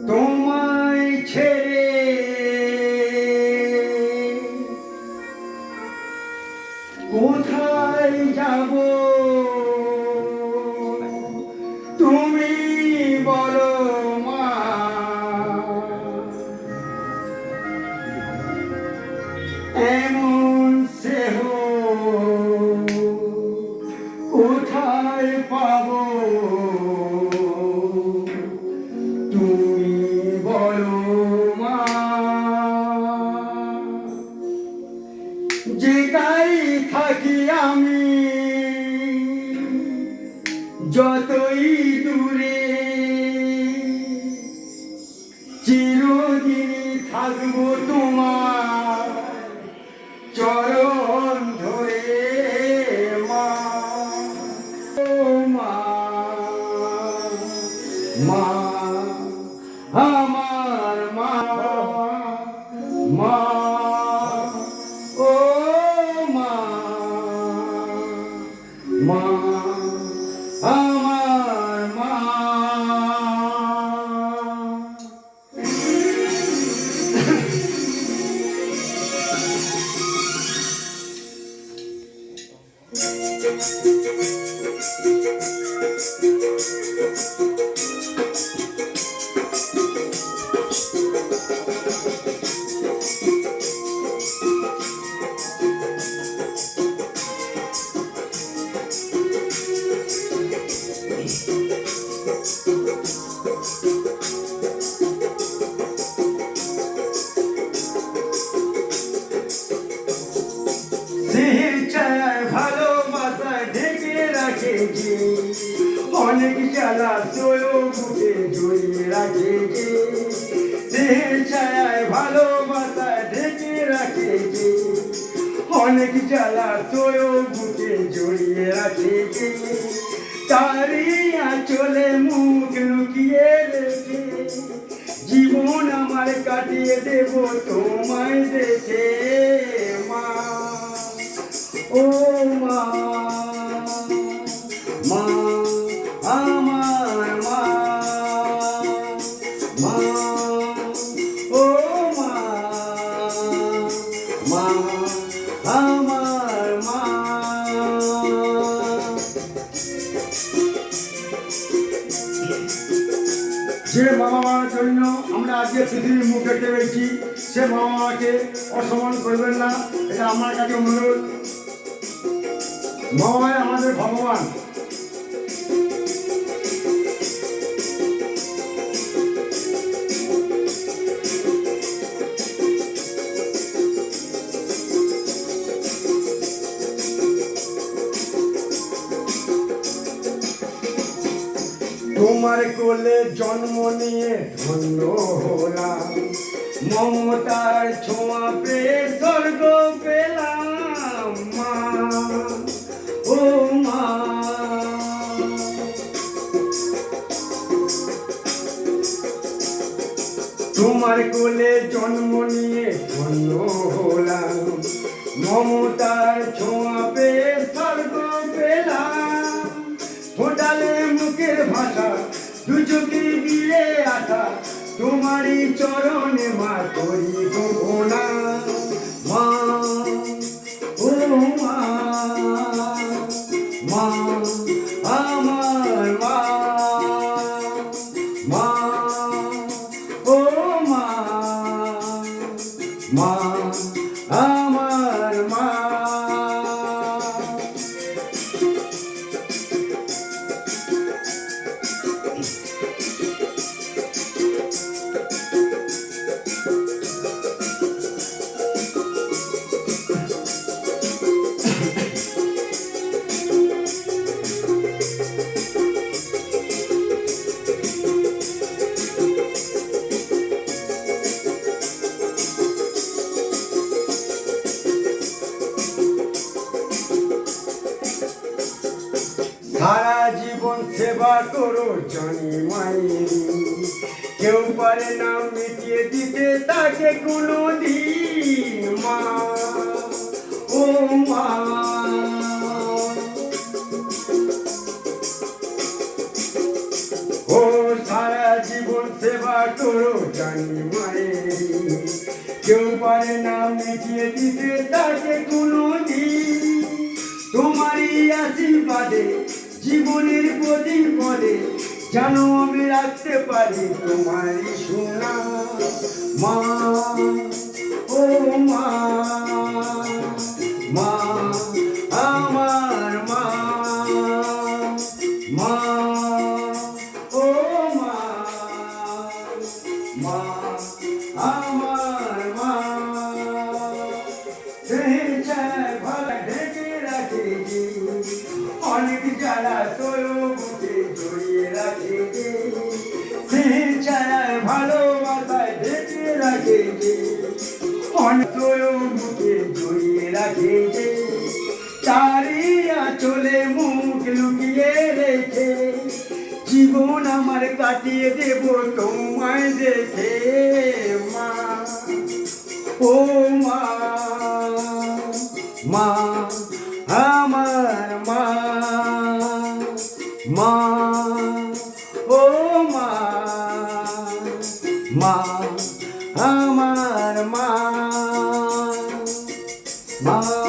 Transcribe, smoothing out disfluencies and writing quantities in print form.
তোমায় ছেড়ে কোথায় যাব তুমি বলো মা। এমন স্নেহ কোথায় পাবো তুমি বলো মা। যেটাই থাকি আমি যতই দূরে চিরদিনই থাকবো তোমার চরণ ধরে মা। ও মা, মা আমার মা, মা ও মা, মা আমার মা। অনেক জ্বালা তোলো বুকে জড়িয়ে রাখে যে দেহের ছায়ায় ভালোবাসা ঢেকে রাখে যে। অনেক জ্বালা তোলো বুকে জড়িয়ে রাখে যে তারই আঁচলে মুখ লুকিয়ে রেখে জীবন আমার কাটিয়ে দেব তোমায় দেখে মা। ও মা, মা আমার মা, মা ও মা, মা আমার মা। যে বাবা মার জন্য আমরা আজকে পৃথিবীর মুখ দেখতে পেয়েছি সে বাবা মাকে অসম্মান করবেন না, এটা আমার কাছে অনুরোধ। বাবাই আমাদের ভগবান। তোমার কোলে জন্ম নিয়ে ধন্য হলাম, মমতার ছোঁয়া পেয়ে স্বর্গ পেলাম মা। ও মা, তোমার কোলে জন্ম নিয়ে ধন্য হলাম, মমতার ছোঁয়া পেয়ে স্বর্গ পেলাম। ফোটালে মুখের ভাষা দু চোখে দিয়ে আসা তোমারই চরণে মা করি গোনা। মা ও মা, মা আমার মা, মা ও মা, মা আমার মা। সারা জীবন সেবা করো জানি মায়ের, কেউ পারে না মিটিয়ে দিতে তাকে কোনো দিন মা। ও মা, ও জীবন সেবা তোরো জানি মায়েরি, কেউ পারে না মিটিয়ে দিতে তাকে কোনো দিন। তোমারই আশীর্বাদে জীবনের প্রতি পদে যেন আমি রাখতে পারি তোমারই সোনা মা। ও মা, মা আমার মা, মা ও মা, মা আমার মা। ভালো ঢেকে রাখে যে, অনেক জ্বালা তোরো বুকে জড়িয়ে রাখে যে, সে ছায়ায় ভালোবাসায় ঢেকে রাখে যে, অনেক তোরো বুকে জড়িয়ে রাখে যে, তারই আঁচলে মুখ লুকিয়ে রেখে জীবন আমার কাটিয়ে দেব তোমায় দেখে মা। ও মা, মা আমার মা, মা ও মা, মা আমার মা, মা।